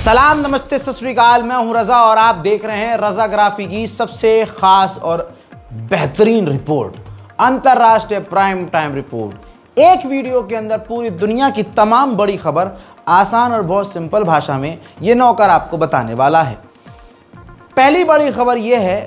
सलाम, नमस्ते, सत श्री अकाल। मैं हूं रजा और आप देख रहे हैं रजाग्राफी की सबसे खास और बेहतरीन रिपोर्ट, अंतरराष्ट्रीय प्राइम टाइम रिपोर्ट। एक वीडियो के अंदर पूरी दुनिया की तमाम बड़ी खबर आसान और बहुत सिंपल भाषा में ये नौकर आपको बताने वाला है। पहली बड़ी खबर यह है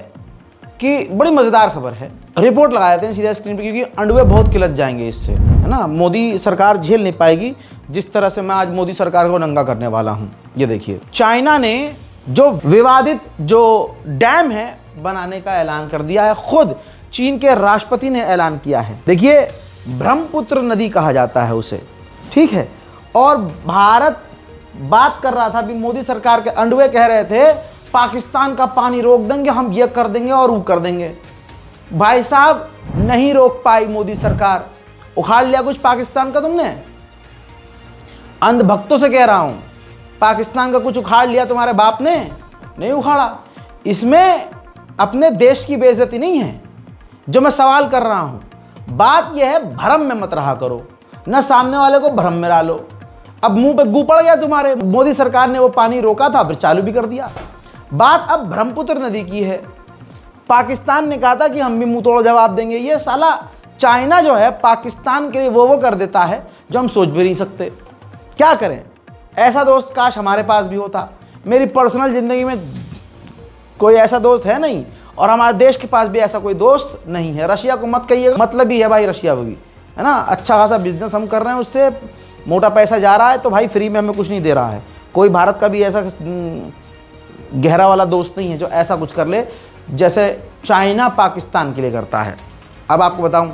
कि बड़ी मज़ेदार खबर है। रिपोर्ट लगा देते हैं सीधा स्क्रीन पे, क्योंकि अंडुए बहुत किलच जाएंगे इससे, है ना। मोदी सरकार झेल नहीं पाएगी जिस तरह से मैं आज मोदी सरकार को नंगा करने वाला हूं। ये देखिए, चाइना ने जो विवादित जो डैम है बनाने का ऐलान कर दिया है। खुद चीन के राष्ट्रपति ने ऐलान किया है। देखिए, ब्रह्मपुत्र नदी कहा जाता है उसे, ठीक है। और भारत बात कर रहा था, अभी मोदी सरकार के अंडुए कह रहे थे पाकिस्तान का पानी रोक देंगे, हम ये कर देंगे और वो कर देंगे। भाई साहब, नहीं रोक पाई मोदी सरकार। उखाड़ लिया कुछ पाकिस्तान का तुमने। अंधभक्तों से कह रहा हूं, पाकिस्तान का कुछ उखाड़ लिया तुम्हारे बाप ने? नहीं उखाड़ा। इसमें अपने देश की बेइज्जती नहीं है जो मैं सवाल कर रहा हूं। बात यह है, भ्रम में मत रहा करो, ना सामने वाले को भ्रम में डालो। अब मुंह पे गू पड़ गया तुम्हारे। मोदी सरकार ने वो पानी रोका था, फिर चालू भी कर दिया। बात अब ब्रह्मपुत्र नदी की है। पाकिस्तान ने कहा था कि हम भी मुंह तोड़ जवाब देंगे। ये साला चाइना जो है पाकिस्तान के लिए वो कर देता है जो हम सोच भी नहीं सकते। क्या करें, ऐसा दोस्त काश हमारे पास भी होता। मेरी पर्सनल ज़िंदगी में कोई ऐसा दोस्त है नहीं, और हमारे देश के पास भी ऐसा कोई दोस्त नहीं है। रशिया को मत कहिएगा, मतलब ही है भाई रशिया भी, है ना। अच्छा खासा बिजनेस हम कर रहे हैं, उससे मोटा पैसा जा रहा है, तो भाई फ्री में हमें कुछ नहीं दे रहा है। कोई भारत का भी ऐसा गहरा वाला दोस्त नहीं है जो ऐसा कुछ कर ले जैसे चाइना पाकिस्तान के लिए करता है। अब आपको बताऊं,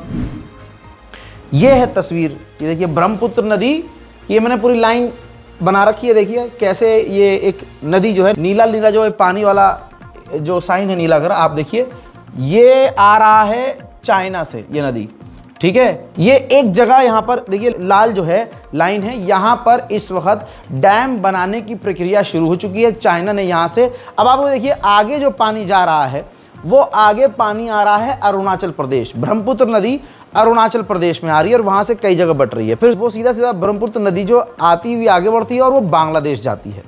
ये है तस्वीर। ये देखिए, ब्रह्मपुत्र नदी, ये मैंने पूरी लाइन बना रखी है। देखिए कैसे ये एक नदी जो है, नीला नीला जो है पानी वाला जो साइन है नीला कर, आप देखिए ये आ रहा है चाइना से ये नदी, ठीक है। ये एक जगह यहाँ पर देखिए लाल जो है लाइन है, यहाँ पर इस वक्त डैम बनाने की प्रक्रिया शुरू हो चुकी है चाइना ने यहाँ से। अब आपको देखिए आगे जो पानी जा रहा है, वो आगे पानी आ रहा है अरुणाचल प्रदेश। ब्रह्मपुत्र नदी अरुणाचल प्रदेश में आ रही है और वहाँ से कई जगह बट रही है। फिर वो सीधा सीधा ब्रह्मपुत्र नदी जो आती हुई आगे बढ़ती है और वो बांग्लादेश जाती है।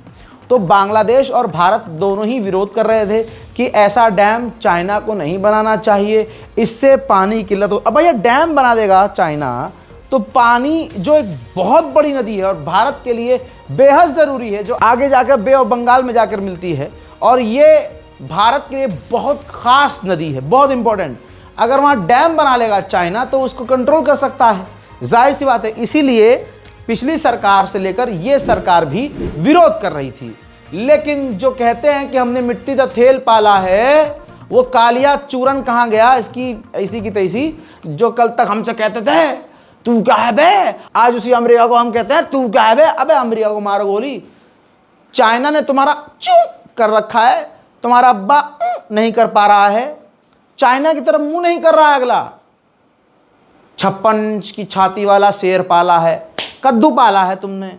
तो बांग्लादेश और भारत दोनों ही विरोध कर रहे थे कि ऐसा डैम चाइना को नहीं बनाना चाहिए, इससे पानी की किल्लत हो। अब भैया डैम बना देगा चाइना तो पानी जो एक बहुत बड़ी नदी है और भारत के लिए बेहद ज़रूरी है, जो आगे जाकर बे ऑफ बंगाल में जाकर मिलती है, और ये भारत के लिए बहुत खास नदी है, बहुत इंपॉर्टेंट। अगर वहाँ डैम बना लेगा चाइना तो उसको कंट्रोल कर सकता है, जाहिर सी बात है। इसीलिए पिछली सरकार से लेकर ये सरकार भी विरोध कर रही थी। लेकिन जो कहते हैं कि हमने मिट्टी का थेल पाला है, वो कालिया चूरन कहाँ गया इसकी ऐसी की तैसी। जो कल तक हमसे कहते थे तू क्या है बे, आज उसी अमेरिका को हम कहते हैं तू क्या है बे। अबे अमेरिका को मारो गोली। चाइना ने तुम्हारा चू कर रखा है, तुम्हारा अब्बा नहीं कर पा रहा है, चाइना की तरफ मुंह नहीं कर रहा है। अगला 56 इंच की छाती वाला शेर पाला है, कद्दू पाला है तुमने।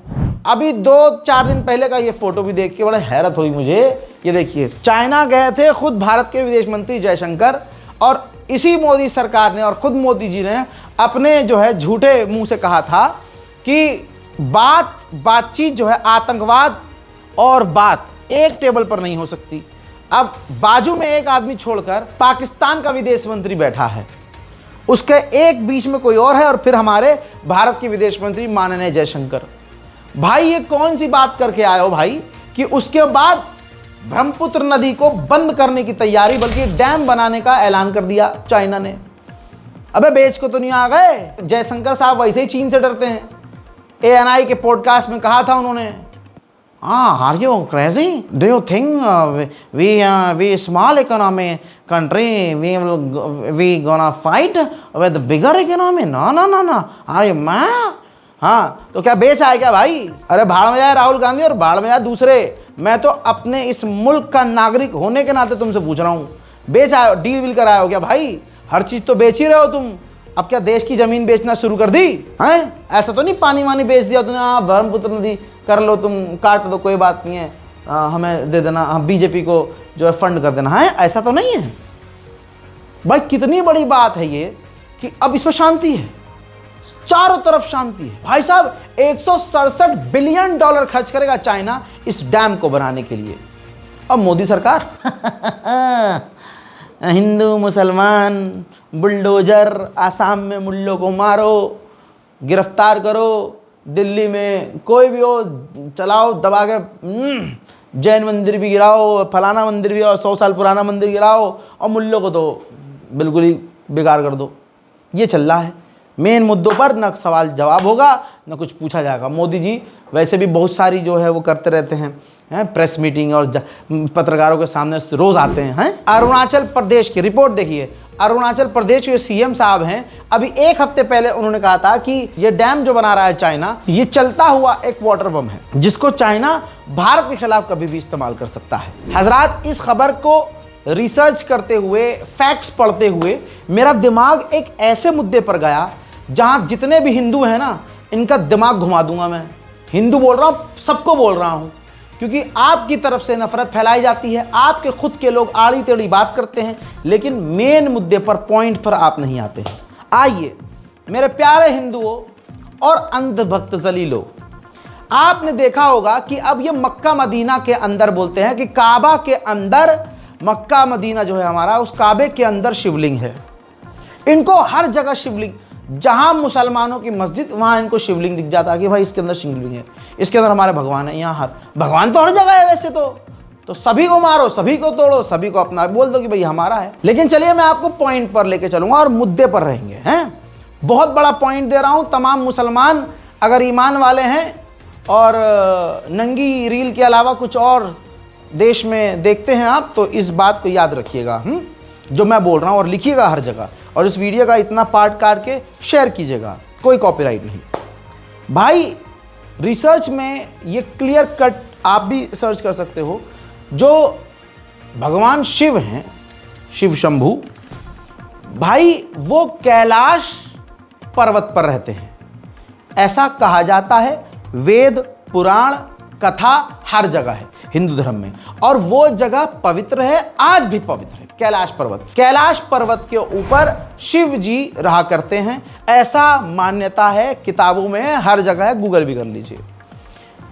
अभी 2-4 दिन पहले का ये फोटो भी देख के बड़ा हैरत हुई मुझे। ये देखिए, चाइना गए थे खुद भारत के विदेश मंत्री जयशंकर, और इसी मोदी सरकार ने और खुद मोदी जी ने अपने जो है झूठे मुंह से कहा था कि बातचीत जो है आतंकवाद और बात एक टेबल पर नहीं हो सकती। अब बाजू में एक आदमी छोड़कर पाकिस्तान का विदेश मंत्री बैठा है, उसके एक बीच में कोई और है, और फिर हमारे भारत के विदेश मंत्री माननीय जयशंकर। भाई ये कौन सी बात करके आए हो भाई कि उसके बाद ब्रह्मपुत्र नदी को बंद करने की तैयारी, बल्कि डैम बनाने का ऐलान कर दिया चाइना ने। अबे बेच को तो नहीं आ गए। जयशंकर साहब वैसे ही चीन से डरते हैं। ANI के पॉडकास्ट में कहा था उन्होंने, are you crazy? Do you think we small economy country we gonna fight with bigger economy? No. Are you mad? हाँ, तो क्या बेच आए क्या भाई? अरे भाड़ में जाए राहुल गांधी और भाड़ में जाए दूसरे। मैं तो अपने इस मुल्क का नागरिक होने के नाते तुमसे पूछ रहा हूँ, बेच आए, डील विल कराए हो क्या भाई? हर चीज़ तो बेच ही रहे हो तुम। अब क्या देश की ज़मीन बेचना शुरू कर दी हैं? ऐसा तो नहीं पानी वानी बेच दिया तुमने, हाँ ब्रह्मपुत्र नदी कर लो, तुम काट दो, कोई बात नहीं है, हमें दे देना, हम बीजेपी को जो है फंड कर देना है, ऐसा तो नहीं है भाई। कितनी बड़ी बात है ये कि अब इसमें शांति है। चारों तरफ शांति है। भाई साहब 167 बिलियन डॉलर खर्च करेगा चाइना इस डैम को बनाने के लिए। अब मोदी सरकार हिंदू मुसलमान बुलडोजर, आसाम में मुल्लों को मारो, गिरफ्तार करो, दिल्ली में कोई भी हो चलाओ दबा के, जैन मंदिर भी गिराओ, फलाना मंदिर भी गिराओ, 100 साल पुराना मंदिर गिराओ, और मुल्लों को तो बिल्कुल ही बेकार कर दो। ये चल रहा है। मेन मुद्दों पर न सवाल जवाब होगा न कुछ पूछा जाएगा। मोदी जी वैसे भी बहुत सारी जो है वो करते रहते हैं प्रेस मीटिंग, और पत्रकारों के सामने रोज आते हैं। अरुणाचल प्रदेश की रिपोर्ट देखिए। अरुणाचल प्रदेश के सीएम साहब हैं, अभी 1 हफ्ते पहले उन्होंने कहा था कि ये डैम जो बना रहा है चाइना, ये चलता हुआ एक वाटर बम है जिसको चाइना भारत के खिलाफ कभी भी इस्तेमाल कर सकता है। हजरात, इस खबर को रिसर्च करते हुए, फैक्ट्स पढ़ते हुए मेरा दिमाग एक ऐसे मुद्दे पर गया जहां जितने भी हिंदू हैं ना, इनका दिमाग घुमा दूंगा मैं। हिंदू बोल रहा हूं, सबको बोल रहा हूं, क्योंकि आपकी तरफ से नफरत फैलाई जाती है, आपके खुद के लोग आड़ी टेढ़ी बात करते हैं, लेकिन मेन मुद्दे पर, पॉइंट पर आप नहीं आते हैं। आइए मेरे प्यारे हिंदुओं और अंधभक्त जलीलों, आपने देखा होगा कि अब ये मक्का मदीना के अंदर बोलते हैं कि काबा के अंदर, मक्का मदीना जो है हमारा, उस काबे के अंदर शिवलिंग है। इनको हर जगह शिवलिंग, जहां मुसलमानों की मस्जिद वहां इनको शिवलिंग दिख जाता है कि भाई इसके अंदर शिवलिंग है, इसके अंदर हमारे भगवान है। यहाँ हर भगवान तो हर जगह है वैसे तो सभी को मारो, सभी को तोड़ो, सभी को अपना बोल दो कि भाई हमारा है। लेकिन चलिए मैं आपको पॉइंट पर लेके चलूंगा और मुद्दे पर रहेंगे। हैं, बहुत बड़ा पॉइंट दे रहा हूं। तमाम मुसलमान अगर ईमान वाले हैं और नंगी रील के अलावा कुछ और देश में देखते हैं आप, तो इस बात को याद रखिएगा जो मैं बोल रहा हूं, और लिखिएगा हर जगह, और इस वीडियो का इतना पार्ट काट के शेयर कीजिएगा, कोई कॉपीराइट नहीं। भाई रिसर्च में ये क्लियर कट, आप भी सर्च कर सकते हो, जो भगवान शिव हैं, शिव शंभू भाई, वो कैलाश पर्वत पर रहते हैं, ऐसा कहा जाता है। वेद पुराण कथा हर जगह है हिंदू धर्म में, और वो जगह पवित्र है, आज भी पवित्र है। कैलाश पर्वत, कैलाश पर्वत के ऊपर शिव जी रहा करते हैं, ऐसा मान्यता है, किताबों में है, हर जगह है, गूगल भी कर लीजिए।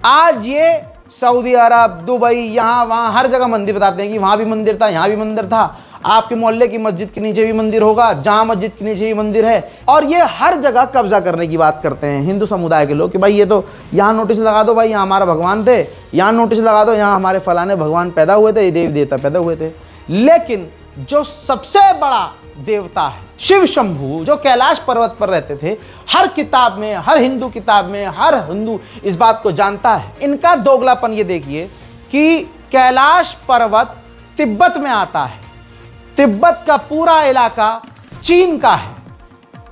आज ये सऊदी अरब, दुबई, यहाँ वहाँ हर जगह मंदिर बताते हैं कि वहाँ भी मंदिर था, यहाँ भी मंदिर था। आपके मोहल्ले की मस्जिद के नीचे भी मंदिर होगा, जहाँ मस्जिद के नीचे भी मंदिर है, और ये हर जगह कब्जा करने की बात करते हैं हिंदू समुदाय के लोग कि भाई ये तो यहाँ नोटिस लगा दो, भाई यहाँ हमारा भगवान थे, यहाँ नोटिस लगा दो, यहाँ हमारे फलाने भगवान पैदा हुए थे, ये देवी देवता पैदा हुए थे। लेकिन जो सबसे बड़ा देवता है शिव शंभू, जो कैलाश पर्वत पर रहते थे, हर किताब में, हर हिंदू किताब में, हर हिंदू इस बात को जानता है। इनका दोगलापन ये देखिए कि कैलाश पर्वत तिब्बत में आता है, तिब्बत का पूरा इलाका चीन का है,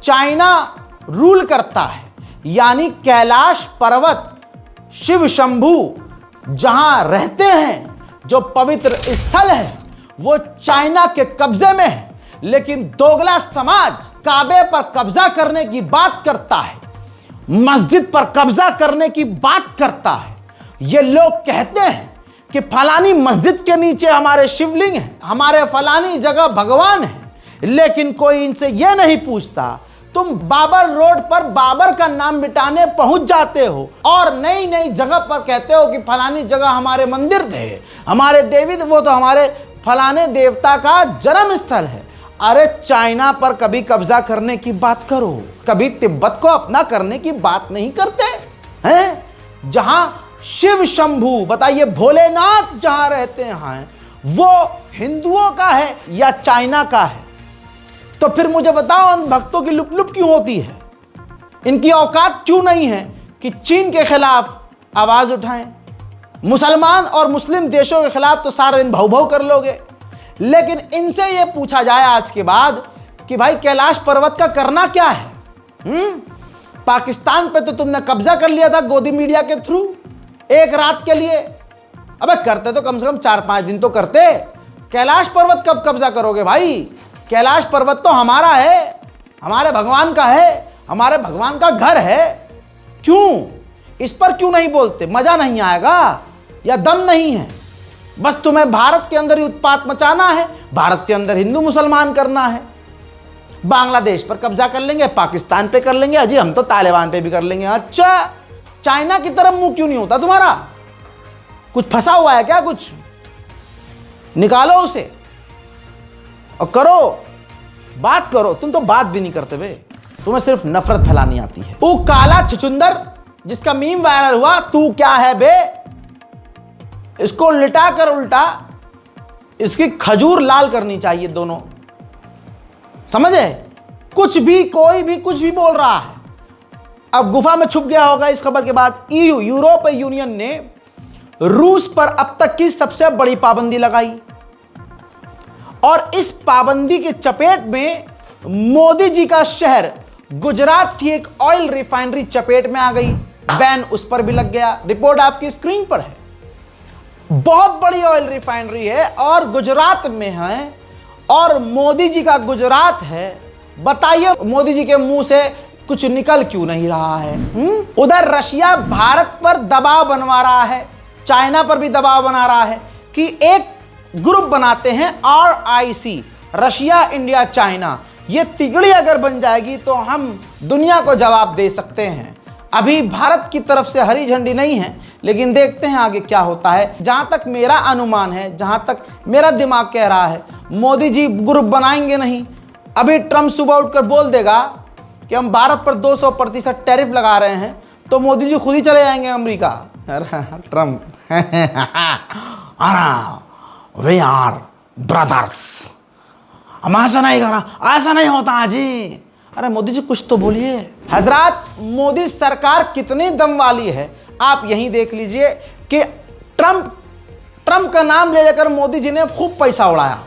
चाइना रूल करता है, यानी कैलाश पर्वत शिव शंभू जहां रहते हैं, जो पवित्र स्थल है, वो चाइना के कब्जे में है। लेकिन दोगला समाज काबे पर कब्जा करने की बात करता है, मस्जिद पर कब्जा करने की बात करता है। ये लोग कहते हैं कि फलानी मस्जिद के नीचे हमारे शिवलिंग है, हमारे फलानी जगह भगवान है, लेकिन कोई इनसे यह नहीं पूछता। तुम बाबर रोड पर बाबर का नाम मिटाने पहुंच जाते हो और नई नई जगह पर कहते हो कि फलानी जगह हमारे मंदिर थे, हमारे देवी, वो तो हमारे फलाने देवता का जन्म स्थल है। अरे चाइना पर कभी कब्जा करने की बात करो, कभी तिब्बत को अपना करने की बात नहीं करते हैं। जहां शिव शंभू, बताइए भोलेनाथ जहां रहते हैं, वो हिंदुओं का है या चाइना का है? तो फिर मुझे बताओ, उन भक्तों की लुप लुप क्यों होती है? इनकी औकात क्यों नहीं है कि चीन के खिलाफ आवाज उठाएं? मुसलमान और मुस्लिम देशों के खिलाफ तो सारा दिन भाव भाव कर लोगे, लेकिन इनसे यह पूछा जाए आज के बाद कि भाई कैलाश पर्वत का करना क्या है? पाकिस्तान पे तो तुमने कब्जा कर लिया था गोदी मीडिया के थ्रू, एक रात के लिए। अबे करते तो कम से कम 4-5 दिन तो करते। कैलाश पर्वत कब कब्जा करोगे भाई? कैलाश पर्वत तो हमारा है, हमारे भगवान का है, हमारे भगवान का घर है। क्यों इस पर क्यों नहीं बोलते? मजा नहीं आएगा या दम नहीं है? बस तुम्हें भारत के अंदर ही उत्पात मचाना है, भारत के अंदर हिंदू मुसलमान करना है। बांग्लादेश पर कब्जा कर लेंगे, पाकिस्तान पे कर लेंगे, अजी हम तो तालिबान पे भी कर लेंगे। अच्छा, चाइना की तरफ मुंह क्यों नहीं होता तुम्हारा? कुछ फंसा हुआ है क्या? कुछ निकालो उसे और करो, बात करो। तुम तो बात भी नहीं करते बे, तुम्हें सिर्फ नफरत फैलानी आती है। वो काला छुचुंदर जिसका मीम वायरल हुआ, तू क्या है बे, इसको लिटा कर उल्टा, इसकी खजूर लाल करनी चाहिए दोनों, समझे? कुछ भी, कोई भी कुछ भी बोल रहा है। अब गुफा में छुप गया होगा इस खबर के बाद। ईयू, यूरोपीय यूनियन ने रूस पर अब तक की सबसे बड़ी पाबंदी लगाई और इस पाबंदी के चपेट में मोदी जी का शहर गुजरात की एक ऑयल रिफाइनरी चपेट में आ गई। बैन उस पर भी लग गया। रिपोर्ट आपकी स्क्रीन पर है। बहुत बड़ी ऑयल रिफाइनरी है और गुजरात में है और मोदी जी का गुजरात है। बताइए मोदी जी के मुंह से कुछ निकल क्यों नहीं रहा है? उधर रशिया भारत पर दबाव बनवा रहा है, चाइना पर भी दबाव बना रहा है कि एक ग्रुप बनाते हैं RIC, रशिया इंडिया चाइना। ये तिगड़ी अगर बन जाएगी तो हम दुनिया को जवाब दे सकते हैं। अभी भारत की तरफ से हरी झंडी नहीं है, लेकिन देखते हैं आगे क्या होता है। जहां तक मेरा अनुमान है, जहां तक मेरा दिमाग कह रहा है, मोदी जी ग्रुप बनाएंगे नहीं। अभी ट्रम्प सुबह उठकर बोल देगा कि हम भारत पर 200% टैरिफ लगा रहे हैं, तो मोदी जी खुद ही चले जाएंगे America. Trump we are brothers, हम ऐसा नहीं करा, ऐसा नहीं होता जी। अरे मोदी जी कुछ तो बोलिए। हजरात, मोदी सरकार कितनी दम वाली है आप यही देख लीजिए कि ट्रम्प का नाम ले लेकर मोदी जी ने खूब पैसा उड़ाया।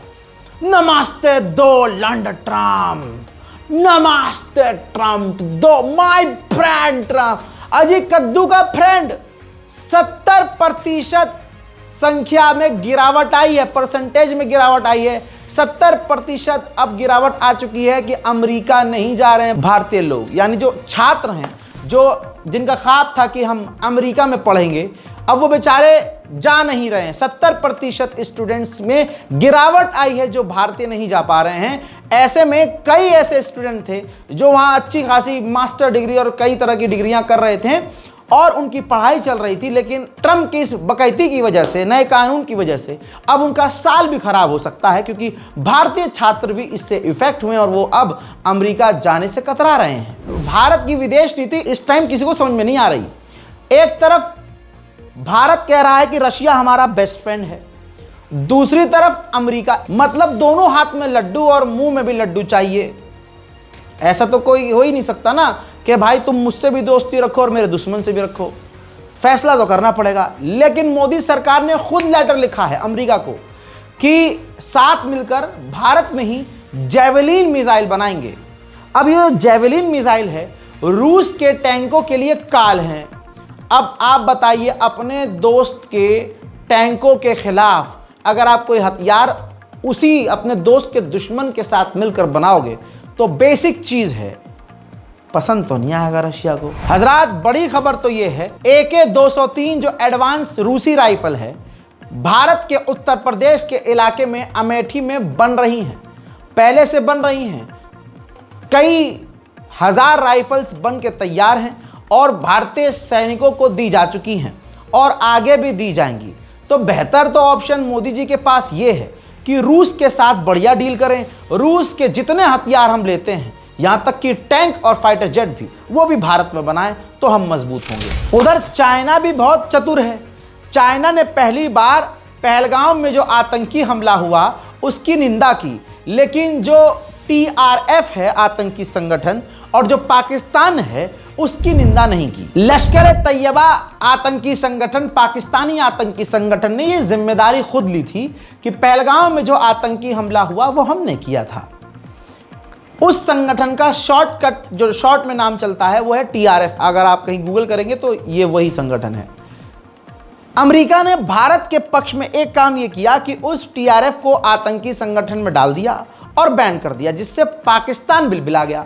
नमस्ते डोनाल्ड ट्रम्प, नमस्ते ट्रम्प दो, माय फ्रेंड ट्रम्प। अजी कद्दू का फ्रेंड। 70% संख्या में गिरावट आई है, परसेंटेज में गिरावट आई है। 70% अब गिरावट आ चुकी है कि अमेरिका नहीं जा रहे हैं भारतीय लोग, यानी जो छात्र हैं, जो जिनका ख्वाब था कि हम अमेरिका में पढ़ेंगे, अब वो बेचारे जा नहीं रहे हैं। 70% स्टूडेंट्स में गिरावट आई है जो भारतीय नहीं जा पा रहे हैं। ऐसे में कई ऐसे स्टूडेंट थे जो वहाँ अच्छी खासी मास्टर डिग्री और कई तरह की डिग्रियां कर रहे थे और उनकी पढ़ाई चल रही थी, लेकिन ट्रम्प की इस बकैती की वजह से, नए कानून की वजह से अब उनका साल भी खराब हो सकता है, क्योंकि भारतीय छात्र भी इससे इफेक्ट हुए और वो अब अमेरिका जाने से कतरा रहे हैं। भारत की विदेश नीति इस टाइम किसी को समझ में नहीं आ रही। एक तरफ भारत कह रहा है कि रशिया हमारा बेस्ट फ्रेंड है, दूसरी तरफ अमेरिका, मतलब दोनों हाथ में लड्डू और मुंह में भी लड्डू चाहिए। ऐसा तो कोई हो ही नहीं सकता ना कि भाई तुम मुझसे भी दोस्ती रखो और मेरे दुश्मन से भी रखो। फैसला तो करना पड़ेगा। लेकिन मोदी सरकार ने खुद लेटर लिखा है अमेरिका को कि साथ मिलकर भारत में ही जेवलिन मिसाइल बनाएंगे। अब ये जेवलिन मिसाइल है, रूस के टैंकों के लिए काल है। अब आप बताइए, अपने दोस्त के टैंकों के खिलाफ अगर आप कोई हथियार उसी अपने दोस्त के दुश्मन के साथ मिलकर बनाओगे तो बेसिक चीज है, पसंद तो नहीं आएगा रशिया को। हजरात, बड़ी खबर तो यह है, AK-203 जो एडवांस रूसी राइफल है, भारत के उत्तर प्रदेश के इलाके में अमेठी में बन रही हैं। पहले से बन रही हैं। कई हजार राइफल्स बन के तैयार हैं और भारतीय सैनिकों को दी जा चुकी हैं और आगे भी दी जाएंगी। तो बेहतर तो ऑप्शन मोदी जी के पास ये है कि रूस के साथ बढ़िया डील करें। रूस के जितने हथियार हम लेते हैं, यहां तक कि टैंक और फाइटर जेट भी, वो भी भारत में बनाएं तो हम मजबूत होंगे। उधर चाइना भी बहुत चतुर है। चाइना ने पहली बार पहलगाम में जो आतंकी हमला हुआ उसकी निंदा की, लेकिन जो TRF है आतंकी संगठन और जो पाकिस्तान है उसकी निंदा नहीं की। लश्कर तैयबा आतंकी संगठन, पाकिस्तानी आतंकी संगठन ने यह जिम्मेदारी खुद ली थी कि पहलगाम में जो आतंकी हमला हुआ वो हमने किया था। उस संगठन का शॉर्टकट, जो शॉर्ट में नाम चलता है, वो है TRF। अगर आप कहीं गूगल करेंगे तो ये वही संगठन है। अमेरिका ने भारत के पक्ष में एक काम यह किया कि उस TRF को आतंकी संगठन में डाल दिया और बैन कर दिया, जिससे पाकिस्तान बिलबिला गया।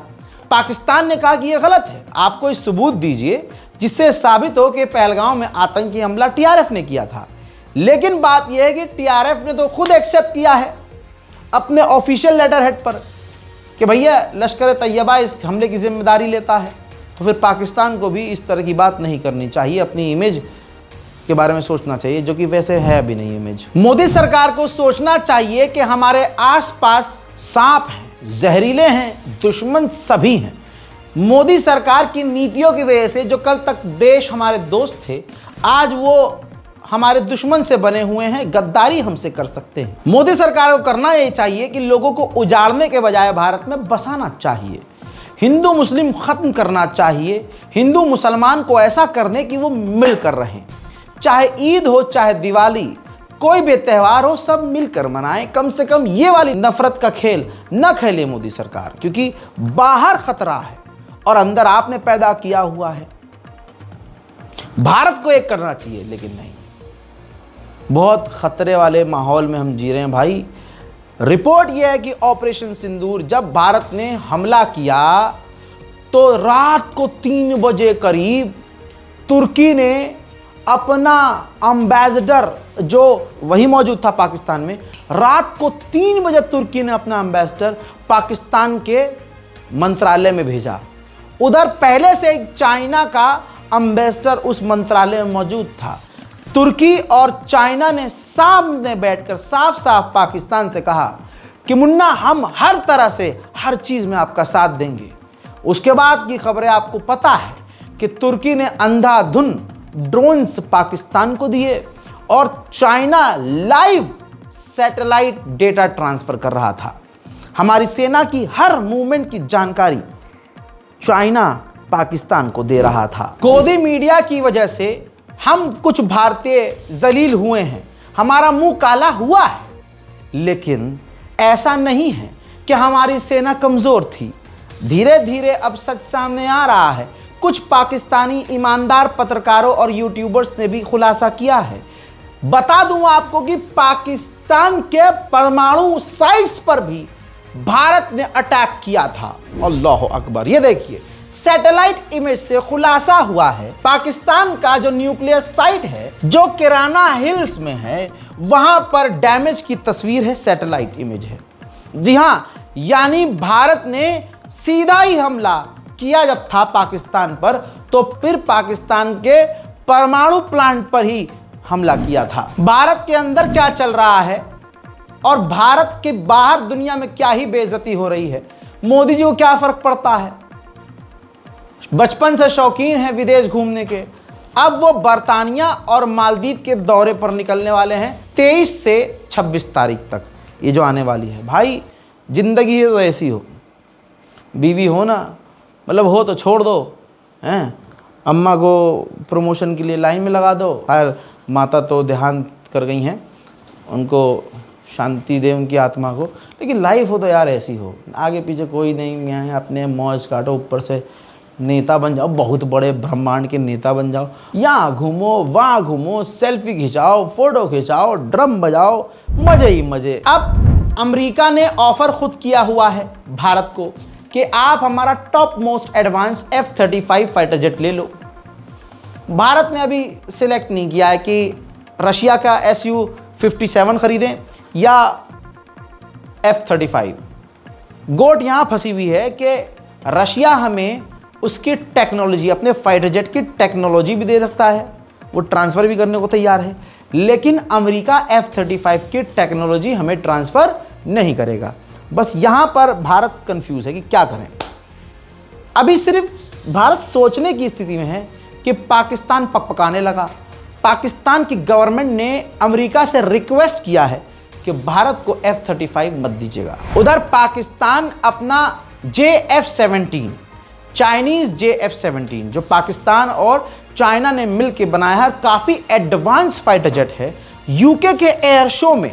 पाकिस्तान ने कहा कि यह गलत है, आप कोई सबूत दीजिए जिससे साबित हो कि पहलगाम में आतंकी हमला TRF ने किया था। लेकिन बात यह है कि TRF ने तो खुद एक्सेप्ट किया है अपने ऑफिशियल लेटर हेड पर कि भैया लश्कर तैयबा इस हमले की जिम्मेदारी लेता है, तो फिर पाकिस्तान को भी इस तरह की बात नहीं करनी चाहिए, अपनी इमेज के बारे में सोचना चाहिए, जो कि वैसे है भी नहीं इमेज। मोदी सरकार को सोचना चाहिए कि हमारे आसपास सांप हैं, जहरीले हैं, दुश्मन सभी हैं। मोदी सरकार की नीतियों की वजह से जो कल तक देश हमारे दोस्त थे, आज वो हमारे दुश्मन से बने हुए हैं, गद्दारी हमसे कर सकते हैं। मोदी सरकार को करना ये चाहिए कि लोगों को उजाड़ने के बजाय भारत में बसाना चाहिए, हिंदू मुस्लिम खत्म करना चाहिए, हिंदू मुसलमान को ऐसा करने कि वो मिलकर रहें, चाहे ईद हो चाहे दिवाली, कोई भी त्यौहार हो, सब मिलकर मनाएं। कम से कम ये वाली नफरत का खेल न खेले मोदी सरकार, क्योंकि बाहर खतरा है और अंदर आपने पैदा किया हुआ है। भारत को एक करना चाहिए, लेकिन नहीं, बहुत खतरे वाले माहौल में हम जी रहे हैं भाई। रिपोर्ट यह है कि ऑपरेशन सिंदूर जब भारत ने हमला किया तो रात को 3 बजे करीब तुर्की ने अपना एम्बेसडर, जो वही मौजूद था पाकिस्तान में, रात को 3 बजे तुर्की ने अपना एम्बेसडर पाकिस्तान के मंत्रालय में भेजा। उधर पहले से चाइना का एम्बेसडर उस मंत्रालय में मौजूद था। तुर्की और चाइना ने सामने बैठकर साफ साफ पाकिस्तान से कहा कि मुन्ना, हम हर तरह से हर चीज़ में आपका साथ देंगे। उसके बाद की खबरें आपको पता है कि तुर्की ने अंधाधुन ड्रोन्स पाकिस्तान को दिए और China live satellite data transfer कर रहा था। हमारी सेना की हर मूवमेंट की जानकारी चाइना पाकिस्तान को दे रहा था। गोदी मीडिया की वजह से हम कुछ भारतीय जलील हुए हैं, हमारा मुंह काला हुआ है, लेकिन ऐसा नहीं है कि हमारी सेना कमजोर थी। धीरे धीरे अब सच सामने आ रहा है। कुछ पाकिस्तानी ईमानदार पत्रकारों और यूट्यूबर्स ने भी खुलासा किया है। बता दूं आपको कि पाकिस्तान के परमाणु साइट्स पर भी भारत ने अटैक किया था। अल्लाह अकबर। ये देखिए, सैटेलाइट इमेज से खुलासा हुआ है पाकिस्तान का जो न्यूक्लियर साइट है, जो किराना हिल्स में है, वहां पर डैमेज की तस्वीर है, सैटेलाइट इमेज है। जी हां, यानी भारत ने सीधा ही हमला किया जब था पाकिस्तान पर, तो फिर पाकिस्तान के परमाणु प्लांट पर ही हमला किया था। भारत के अंदर क्या चल रहा है और भारत के बाहर दुनिया में क्या ही बेइज्जती हो रही है, मोदी जी को क्या फर्क पड़ता है। बचपन से शौकीन है विदेश घूमने के, अब वो बर्तानिया और मालदीव के दौरे पर निकलने वाले हैं 23 से 26 तारीख तक, ये जो आने वाली है। भाई जिंदगी है तो ऐसी हो, बीवी हो ना, मतलब हो तो छोड़ दो, हैं, अम्मा को प्रमोशन के लिए लाइन में लगा दो। खैर माता तो देहांत कर गई हैं, उनको शांति दे उनकी आत्मा को, लेकिन लाइफ हो तो यार ऐसी हो, आगे पीछे कोई नहीं, यहाँ अपने मौज काटो, ऊपर से नेता बन जाओ, बहुत बड़े ब्रह्मांड के नेता बन जाओ, यहाँ घूमो वहाँ घूमो, सेल्फी खिंचाओ, फोटो खिंचाओ, ड्रम बजाओ, मजे ही मजे। अब अमेरिका ने ऑफर खुद किया हुआ है भारत को कि आप हमारा top most advance F-35 fighter jet ले लो। भारत ने अभी सिलेक्ट नहीं किया है कि रशिया का Su-57 खरीदें या F-35। गोट यहाँ फंसी हुई है कि रशिया हमें उसकी टेक्नोलॉजी, अपने फाइटर जेट की टेक्नोलॉजी भी दे सकता है, वो ट्रांसफ़र भी करने को तैयार है, लेकिन अमेरिका F-35 की टेक्नोलॉजी हमें ट्रांसफ़र नहीं करेगा। बस यहाँ पर भारत कंफ्यूज है कि क्या करें। अभी सिर्फ भारत सोचने की स्थिति में है कि पाकिस्तान पकपकाने लगा। पाकिस्तान की गवर्नमेंट ने अमेरिका से रिक्वेस्ट किया है कि भारत को F-35 मत दीजिएगा। उधर पाकिस्तान अपना JF-17, चाइनीज JF-17, जो पाकिस्तान और चाइना ने मिलकर बनाया है, काफ़ी एडवांस फाइटर जेट है, यूके के एयर शो में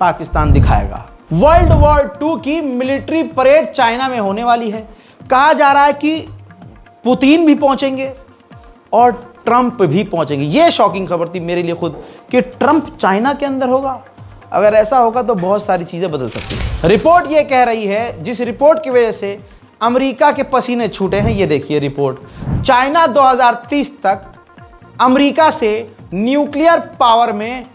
पाकिस्तान दिखाएगा। वर्ल्ड वॉर 2 की मिलिट्री परेड चाइना में होने वाली है। कहा जा रहा है कि पुतिन भी पहुंचेंगे और ट्रंप भी पहुंचेंगे। यह शॉकिंग खबर थी मेरे लिए खुद कि ट्रंप चाइना के अंदर होगा। अगर ऐसा होगा तो बहुत सारी चीज़ें बदल सकती हैं। रिपोर्ट ये कह रही है, जिस रिपोर्ट की वजह से अमेरिका के पसीने छूटे हैं, ये देखिए रिपोर्ट, चाइना 2030 तक अमेरिका से न्यूक्लियर पावर में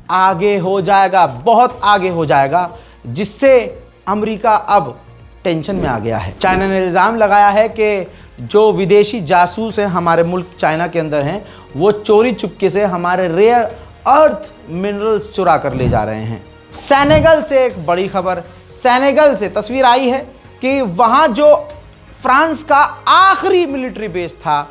आगे हो जाएगा, बहुत आगे हो जाएगा, जिससे अमेरिका अब टेंशन में आ गया है। चाइना ने इल्ज़ाम लगाया है कि जो विदेशी जासूस हैं हमारे मुल्क चाइना के अंदर हैं, वो चोरी चुपके से हमारे रेयर अर्थ मिनरल्स चुरा कर ले जा रहे हैं। सेनेगल से एक बड़ी खबर, सेनेगल से तस्वीर आई है कि वहाँ जो फ्रांस का आखिरी मिलिट्री बेस था,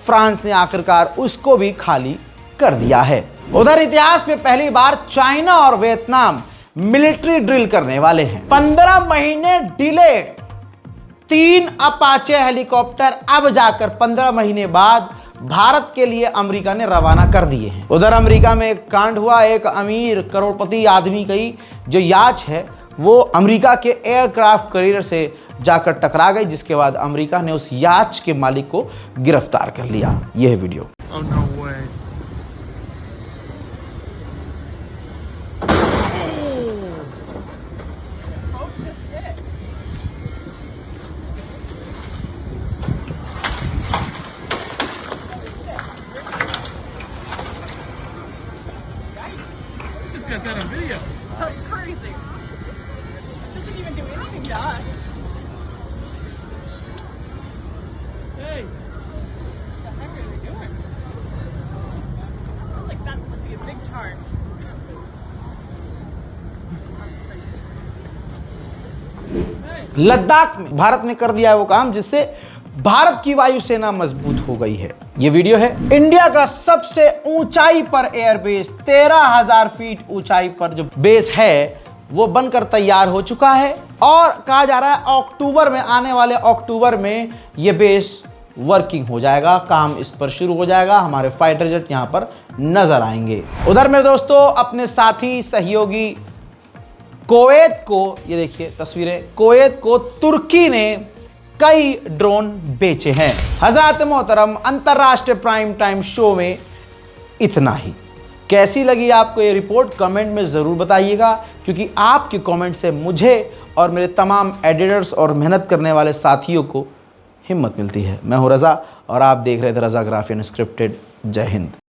फ्रांस ने आखिरकार उसको भी खाली कर दिया है। उधर इतिहास में पहली बार चाइना और वियतनाम मिलिट्री ड्रिल करने वाले हैं। 15 महीने डिले, 3 अपाचे हेलीकॉप्टर अब जाकर 15 महीने बाद भारत के लिए अमेरिका ने रवाना कर दिए हैं। उधर अमेरिका में एक कांड हुआ, एक अमीर करोड़पति आदमी की जो याच है वो अमेरिका के एयरक्राफ्ट कैरियर से जाकर टकरा गई, जिसके बाद अमेरिका ने उस याच के मालिक को गिरफ्तार कर लिया। यह video. Oh, no way. Just got that on video. That's crazy. It doesn't even do anything to us. Hey. What the heck are they doing? I feel like that would be a big charge. Ladakh में भारत ने कर दिया है वो काम जिससे भारत की वायुसेना मजबूत हो गई है। ये वीडियो है इंडिया का सबसे ऊंचाई पर एयरबेस, 13,000 फीट ऊंचाई पर जो बेस है वो बनकर तैयार हो चुका है और कहा जा रहा है अक्टूबर में, आने वाले अक्टूबर में ये बेस वर्किंग हो जाएगा, काम इस पर शुरू हो जाएगा, हमारे फाइटर जेट यहां पर नजर आएंगे। उधर मेरे दोस्तों अपने साथी सहयोगी कुवैत को, ये देखिए तस्वीरें, कुवैत को तुर्की ने कई ड्रोन बेचे हैं। हजरत मोहतरम अंतरराष्ट्रीय प्राइम टाइम शो में इतना ही। कैसी लगी आपको ये रिपोर्ट कमेंट में ज़रूर बताइएगा, क्योंकि आपके कमेंट से मुझे और मेरे तमाम एडिटर्स और मेहनत करने वाले साथियों को हिम्मत मिलती है। मैं हूं रज़ा और आप देख रहे थे रज़ा ग्राफी अनस्क्रिप्टेड। जय हिंद।